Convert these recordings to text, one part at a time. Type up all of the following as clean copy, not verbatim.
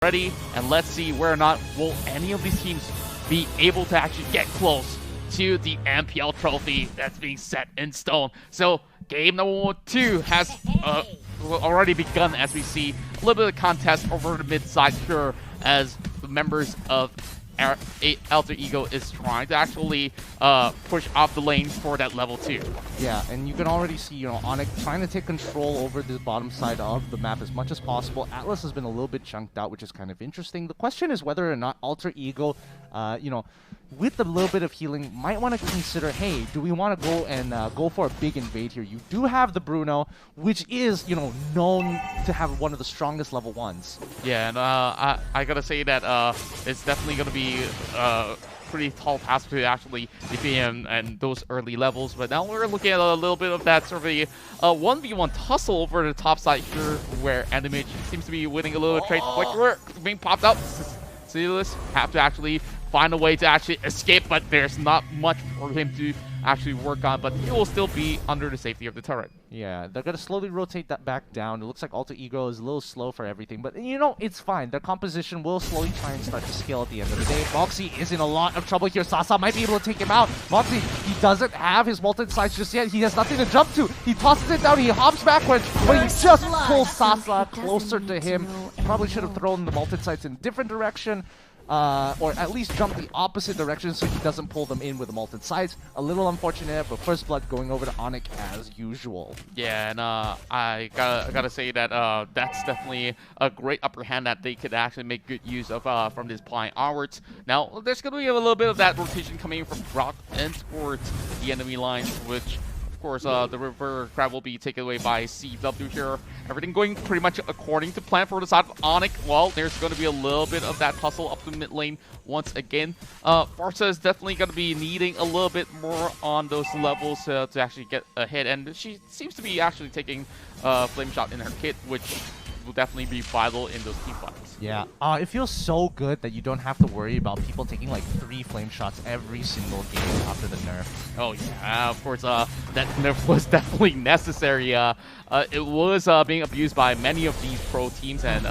ready, and let's see whether or not will any of these teams be able to actually get close to the MPL trophy that's being set in stone. So game number 2 has already begun, as we see a little bit of contest over the mid-side here as the members of Alter Ego is trying to actually push off the lane for that level 2. Yeah, and you can already see, ONIC trying to take control over the bottom side of the map as much as possible. Atlas has been a little bit chunked out, which is kind of interesting. The question is whether or not Alter Ego, with a little bit of healing, might want to consider, hey, do we want to go and go for a big invade here? You do have the Bruno, which is, known to have one of the strongest level 1s. Yeah, and I gotta say that it's definitely gonna be pretty tall task to actually defeat him and those early levels. But now we're looking at a little bit of that sort of a 1v1 tussle over the top side here, where Animage seems to be winning a little trade. Like we're being popped up. Silas have to actually find a way to actually escape, but there's not much for him to actually work on, but he will still be under the safety of the turret. Yeah, they're going to slowly rotate that back down. It looks like Alter Ego is a little slow for everything, but it's fine. Their composition will slowly try and start to scale at the end of the day. Moxie is in a lot of trouble here. Sasa might be able to take him out. Moxie, he doesn't have his molten sights just yet. He has nothing to jump to. He tosses it down, he hops backwards, but he just pulls Sasa closer to him. Probably should have thrown the molten sights in a different direction. Or at least jump the opposite direction so he doesn't pull them in with the molten sights. A little unfortunate, but first blood going over to ONIC as usual. Yeah, and I gotta say that that's definitely a great upper hand that they could actually make good use of from this playing onwards. Now, there's gonna be a little bit of that rotation coming from Brock and towards the enemy lines, which of course, the river crab will be taken away by CW here. Everything going pretty much according to plan for the side of ONIC. Well, there's going to be a little bit of that tussle up the mid lane once again. Farsa is definitely going to be needing a little bit more on those levels to actually get ahead. And she seems to be actually taking Flame Shot in her kit, which will definitely be vital in those team fights. Yeah, it feels so good that you don't have to worry about people taking like 3 flame shots every single game after the nerf. Oh yeah, of course, that nerf was definitely necessary. It was being abused by many of these pro teams, and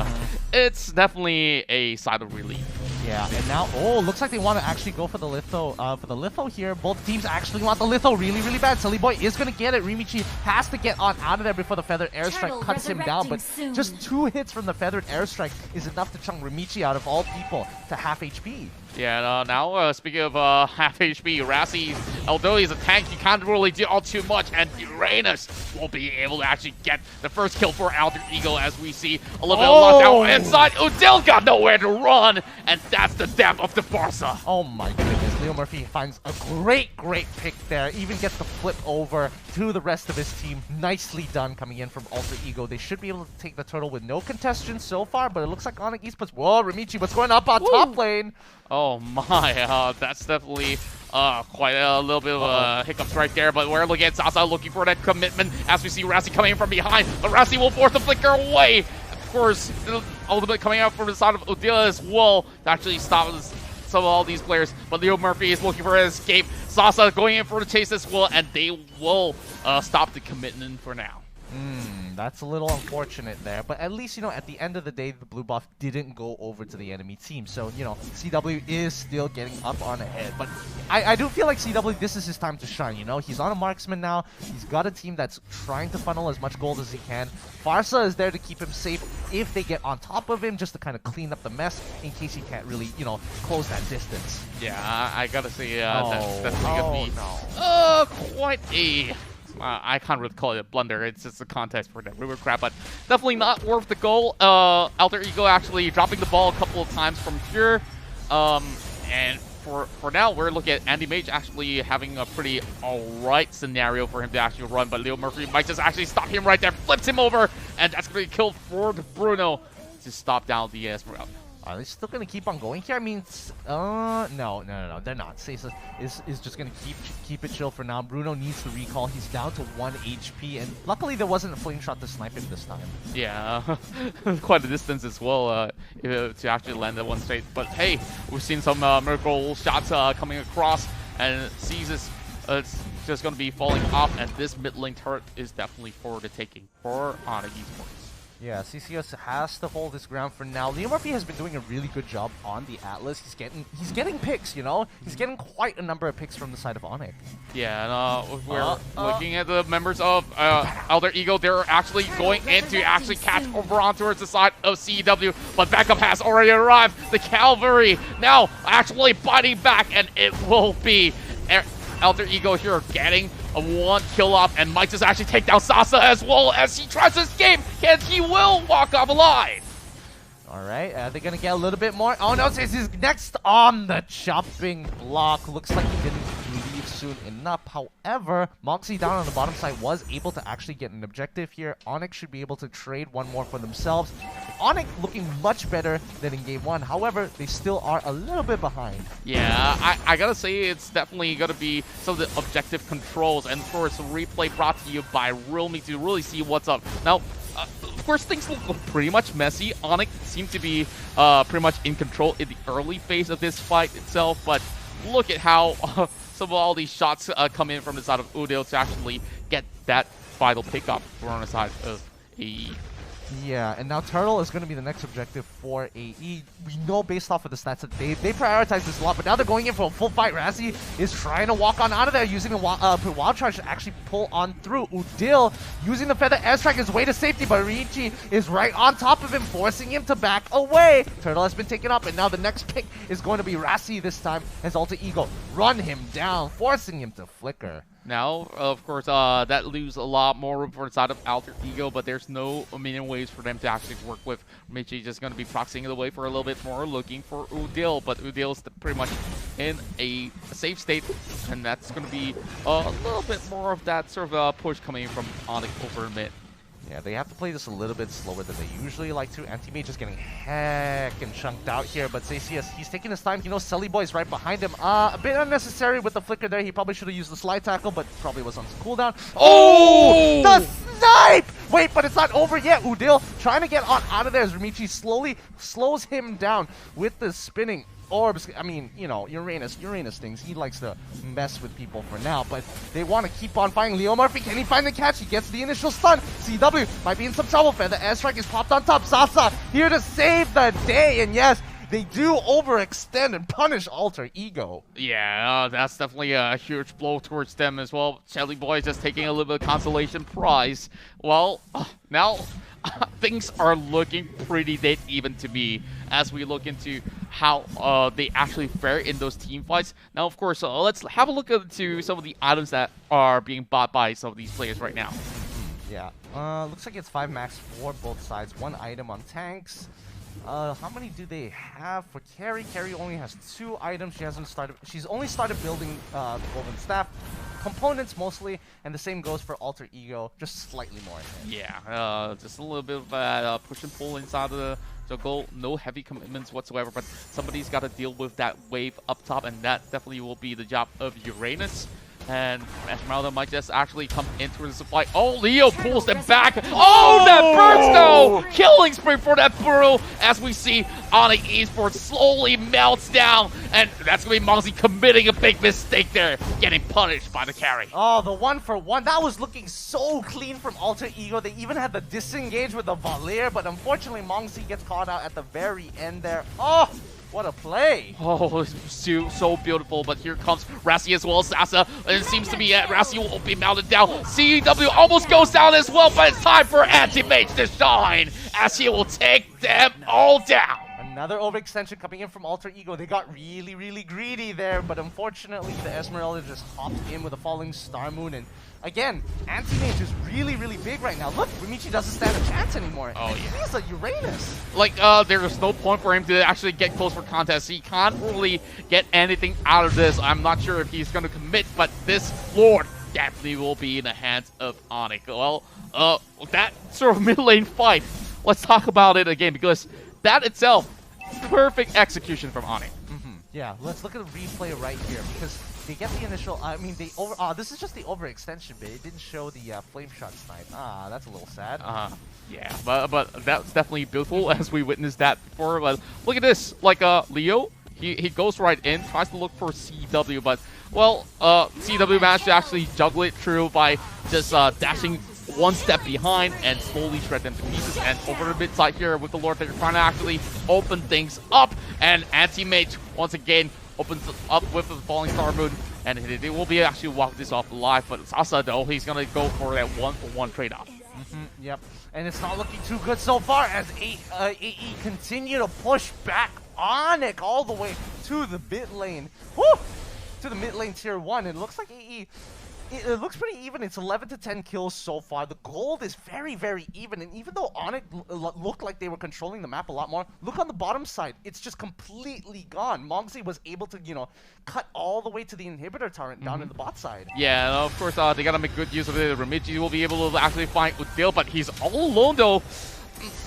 it's definitely a sigh of relief. Yeah, and now, looks like they want to actually go for the litho here. Both teams actually want the litho really, really bad. Silly Boy is going to get it. Rimichi has to get out of there before the Feathered Airstrike cuts him down, but just 2 hits from the Feathered Airstrike is enough to chunk Rimichi out of all people to half HP. Yeah, now speaking of half HP, Rassi, although he's a tank, he can't really do all too much, and Uranus will be able to actually get the first kill for Alter Ego as we see a little bit of lockdown inside. Udil got nowhere to run, and that's the death of the Barca. Oh my goodness, Leo Murphy finds a great pick there, even gets the flip over to the rest of his team. Nicely done coming in from Alter Ego. They should be able to take the turtle with no contestation so far, but it looks like ONIC Esports. Whoa, Rimichi, what's going up on top lane? Oh my, that's definitely quite a little bit of hiccups right there, but we're looking at Sasa looking for that commitment as we see Rassi coming in from behind, but Rassi will force the flicker away. Of course, ultimately coming out from the side of Odila as well to actually stop some of all these players, but Leo Murphy is looking for an escape. Sasa going in for the chase as well, and they will stop the commitment for now. That's a little unfortunate there, but at least, at the end of the day, the blue buff didn't go over to the enemy team. So, CW is still getting up on ahead. But I do feel like CW, this is his time to shine, He's on a marksman now. He's got a team that's trying to funnel as much gold as he can. Farsa is there to keep him safe if they get on top of him, just to kind of clean up the mess in case he can't really, close that distance. Yeah, I gotta say, that's gonna be quite a... I can't really call it a blunder, it's just a contest for that river crab, but definitely not worth the goal. Alter Ego actually dropping the ball a couple of times from here. And for now, we're looking at Andy Mage actually having a pretty alright scenario for him to actually run, but Leo Murphy might just actually stop him right there, flips him over, and that's going to be killed for Bruno to stop down the Esmeralda. Are they still going to keep on going here? I mean, no, they're not. Sasa is just going to keep it chill for now. Bruno needs to recall. He's down to 1 HP, and luckily there wasn't a flame shot to snipe him this time. Yeah, quite a distance as well to actually land that one straight. But hey, we've seen some miracle shots coming across, and Caesar's just going to be falling off, and this mid lane turret is definitely for the taking for ONIC Esports. Yeah, CCS has to hold his ground for now. Leo Murphy has been doing a really good job on the Atlas. He's getting picks, you know? He's getting quite a number of picks from the side of ONIC. Yeah, and we're looking at the members of Alter Ego. They're actually going in to actually catch over on towards the side of CW, but backup has already arrived. The Cavalry now actually fighting back, and it will be Alter Ego here getting a 1 kill off, and might just actually take down Sasa as well as he tries to escape, and he will walk off alive. All right, they're going to get a little bit more. Oh, no, he's next on the chopping block. Looks like he didn't leave soon enough. However, Moxie down on the bottom side was able to actually get an objective here. ONIC should be able to trade one more for themselves. ONIC looking much better than in game 1. However, they still are a little bit behind. Yeah, I gotta say it's definitely gonna be some of the objective controls, and of course, replay brought to you by Realme to really see what's up. Now, of course, things look pretty much messy. ONIC seemed to be pretty much in control in the early phase of this fight itself, but look at how some of all these shots come in from the side of Udil to actually get that vital pickup on the side of AE. Yeah, and now Turtle is going to be the next objective for AE. We know based off of the stats that they prioritize this a lot, but now they're going in for a full fight. Razzie is trying to walk on out of there using the wild charge to actually pull on through. Udil using the feather airstrike his way to safety, but Riichi is right on top of him, forcing him to back away. Turtle has been taken up, and now the next pick is going to be Razzie this time as Alter Ego run him down, forcing him to flicker. Now, of course, that leaves a lot more room for the side of Alter Ego, but there's no million ways for them to actually work with. Michi just going to be proxying it away for a little bit more, looking for Udil, but Udil's pretty much in a safe state, and that's going to be a little bit more of that sort of push coming from ONIC over mid. Yeah, they have to play this a little bit slower than they usually like to. Anti-Mage just getting heckin' chunked out here, but Zacius, he's taking his time. You know, Selly Boy's right behind him. A bit unnecessary with the flicker there. He probably should have used the slide tackle, but probably was on cooldown. Oh! The snipe! Wait, but it's not over yet. Udil trying to get on out of there as Ramichi slowly slows him down with the spinning orbs. I mean, you know, Uranus things. He likes to mess with people for now, but they want to keep on fighting. Leo Murphy, can he find the catch? He gets the initial stun. CW might be in some trouble. Feather airstrike is popped on top. Sasa here to save the day, and yes, they do overextend and punish Alter Ego. Yeah, that's definitely a huge blow towards them as well. Shelly Boy just taking a little bit of consolation prize. Well, now things are looking pretty dead even to me as we look into how they actually fare in those team fights. Now, of course, let's have a look into some of the items that are being bought by some of these players right now. Yeah, looks like it's 5 max for both sides. 1 item on tanks. How many do they have for Carrie? Carrie only has 2 items. She's only started building the Golden Staff. Components mostly, and the same goes for Alter Ego, just slightly more. Yeah, just a little bit of that push and pull inside the goal. No heavy commitments whatsoever, but somebody's got to deal with that wave up top, and that definitely will be the job of Uranus. And Esmeralda might just actually come into the supply. Oh, Leo pulls them back. Oh, that burst though! Killing spree for that Burrow as we see ONIC Esports slowly melts down. And that's going to be Mongzi committing a big mistake there, getting punished by the carry. Oh, the 1-for-1. That was looking so clean from Alter Ego. They even had the disengage with the Valier, but unfortunately Mongzi gets caught out at the very end there. Oh! What a play! Oh, so beautiful, but here comes Rassi as well as Sasa, and it seems to be Rassi will be melted down. CW almost goes down as well, but it's time for Anti-Mage to shine, as he will take them all down. Another overextension coming in from Alter Ego. They got really, really greedy there, but unfortunately the Esmeralda just hopped in with a falling Star Moon, and again, Anti-Mage is really, really big right now. Look, Rimichi doesn't stand a chance anymore. Oh, yeah. He's a Uranus. Like, there's no point for him to actually get close for contest. He can't really get anything out of this. I'm not sure if he's going to commit, but this Lord definitely will be in the hands of ONIC. Well, that sort of mid lane fight, let's talk about it again, because that itself, perfect execution from ONIC. Yeah, let's look at the replay right here, because they get the initial, I mean, this is just the overextension bit. It didn't show the flame shot snipe. That's a little sad. Yeah, but that's definitely beautiful as we witnessed that before. But look at this, like Leo, he goes right in, tries to look for CW, but well, CW managed to actually juggle it through by just dashing one step behind and slowly shred them to pieces. And over the mid side here with the Lord, they're trying to actually open things up. And Anti-Mage once again opens up with the Falling Star Moon, and they will be actually walk this off alive. But Sasa though, he's gonna go for that 1-for-1 trade-off. Yep, and it's not looking too good so far as AE continue to push back ONIC all the way to the mid lane. Woo! To the mid lane tier 1. It looks like AE, it looks pretty even. It's 11 to 10 kills so far. The gold is very, very even. And even though ONIC looked like they were controlling the map a lot more, look on the bottom side. It's just completely gone. Mongsy was able to, you know, cut all the way to the inhibitor turret down in the bot side. Yeah, of course, they gotta make good use of it. Remichi will be able to actually fight with Dale, but he's all alone though.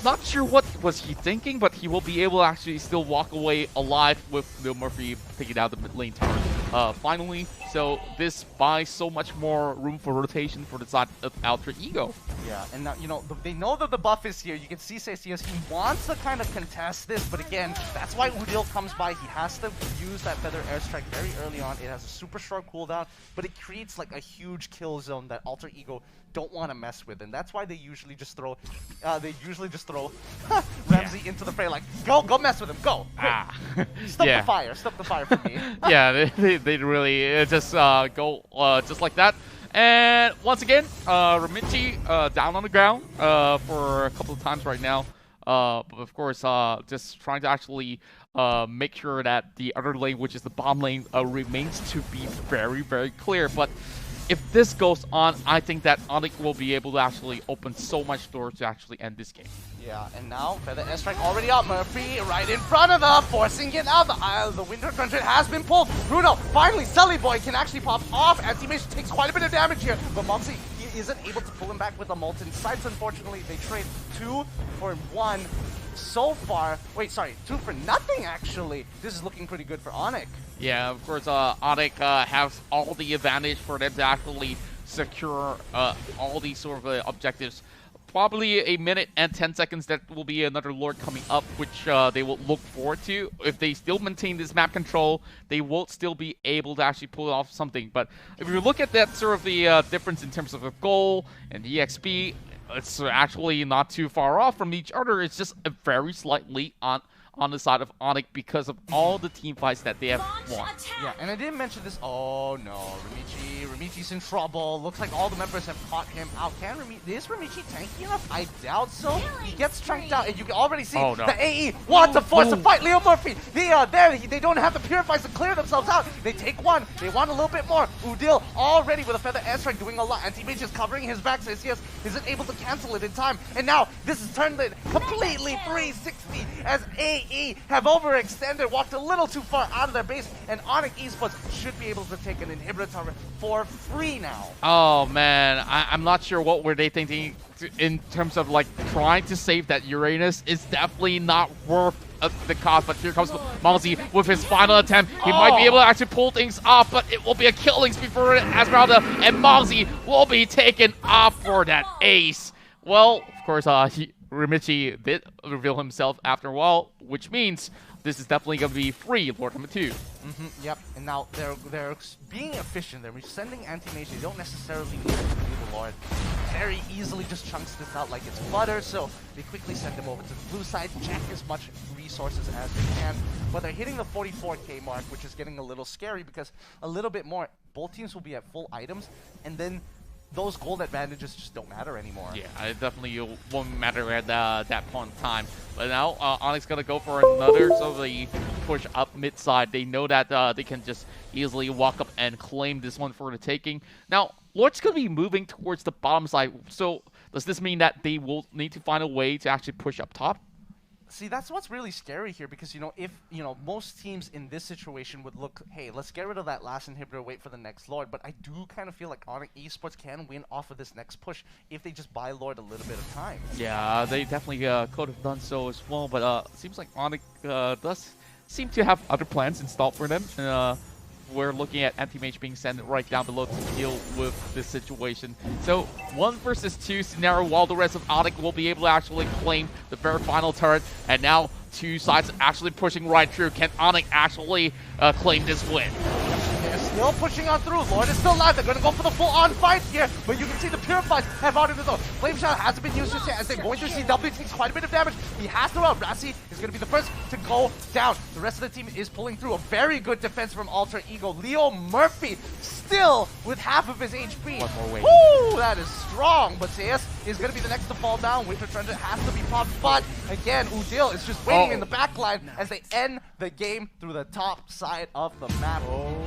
Not sure what was he thinking, but he will be able to actually still walk away alive with Lil Murphy taking out the mid lane turret. Finally, so this buys so much more room for rotation for the side of Alter Ego. Yeah, and now, you know, they know that the buff is here. You can see Cesius, he wants to kind of contest this, but again, that's why Udil comes by. He has to use that Feather Airstrike very early on. It has a super short cooldown, but it creates like a huge kill zone that Alter Ego don't want to mess with, and that's why they usually just throw Ramsey into the fray, like, go mess with him, go! Stop the fire for me. Yeah, they really just go just like that. And once again, Remichi down on the ground for a couple of times right now. But of course, just trying to actually make sure that the other lane, which is the bomb lane, remains to be very, very clear. But if this goes on, I think that ONIC will be able to actually open so much doors to actually end this game. Yeah, and now Feather Airstrike already out. Murphy right in front of them, forcing it out. The Winter Cruncher has been pulled. Bruno, finally, Sully Boy can actually pop off. Anti-Mage takes quite a bit of damage here, but Moxie, he isn't able to pull him back with the Molten Sights. Unfortunately, they trade 2 for 1 so far. Wait, sorry, 2 for nothing, actually. This is looking pretty good for ONIC. Yeah, of course, ONIC has all the advantage for them to actually secure all these sort of objectives. Probably a minute and 10 seconds, that will be another Lord coming up, which they will look forward to. If they still maintain this map control, they will still be able to actually pull off something. But if you look at that sort of the difference in terms of the goal and the EXP, it's actually not too far off from each other. It's just a very slightly on the side of ONIC because of all the team fights that they have won. Yeah, and I didn't mention this. Oh no, Remichi's in trouble. Looks like all the members have caught him out. Is Remichi tanky enough? I doubt so. He gets chunked out, and you can already see the AE want to force a fight. Leo Murphy, they don't have the Purifiers to clear themselves out. They take 1, they want a little bit more. Udil already with a Feather Airstrike doing a lot. Anti-Mage is covering his back, so yes, isn't able to cancel it in time. And now this is turned it completely 360 as AE have overextended, walked a little too far out of their base, and ONIC Esports should be able to take an inhibitor tower for free now. Oh man, I'm not sure what were they thinking in terms of like trying to save that Uranus. Is definitely not worth the cost, but here comes Mongsy with his final attempt. He might be able to actually pull things off, but it will be a killing spree for Esmeralda, and Mongsy will be taken off for that ace. Well, of course, Remichi did reveal himself after a while, which means this is definitely going to be free Lord number 2. Yep, and now they're being efficient. They're sending Anti-Mage. They don't necessarily need to do the Lord. Very easily just chunks this out like it's butter, so they quickly send him over to the blue side, check as much resources as they can. But they're hitting the 44k mark, which is getting a little scary because a little bit more, both teams will be at full items, and then those gold advantages just don't matter anymore. Yeah, it definitely won't matter at that point in time. But now ONIC's gonna go for another sort of a push up mid side. They know that they can just easily walk up and claim this one for the taking. Now, Lord's gonna be moving towards the bottom side. So does this mean that they will need to find a way to actually push up top? See, that's what's really scary here because, if, most teams in this situation would look, hey, let's get rid of that last inhibitor, wait for the next Lord. But I do kind of feel like ONIC Esports can win off of this next push if they just buy Lord a little bit of time. Yeah, they definitely could have done so as well. But it seems like ONIC does seem to have other plans installed for them. We're looking at Anti-Mage being sent right down below to deal with this situation. So 1 versus 2 scenario, while the rest of ONIC will be able to actually claim the very final turret. And now 2 sides actually pushing right through. Can ONIC actually claim this win? still pushing on through. Lord is still alive. They're going to go for the full-on fight here, but you can see the Purifies have out in the zone. Flame Shot hasn't been used just yet as they're going through. CW takes quite a bit of damage. He has to out. Rassi is going to be the first to go down. The rest of the team is pulling through. A very good defense from Alter Ego. Leo Murphy still with half of his HP. One more wave. Woo, that is strong. But CS is going to be the next to fall down. Winter Treasure has to be popped. But again, Udil is just waiting in the back line as they end the game through the top side of the map.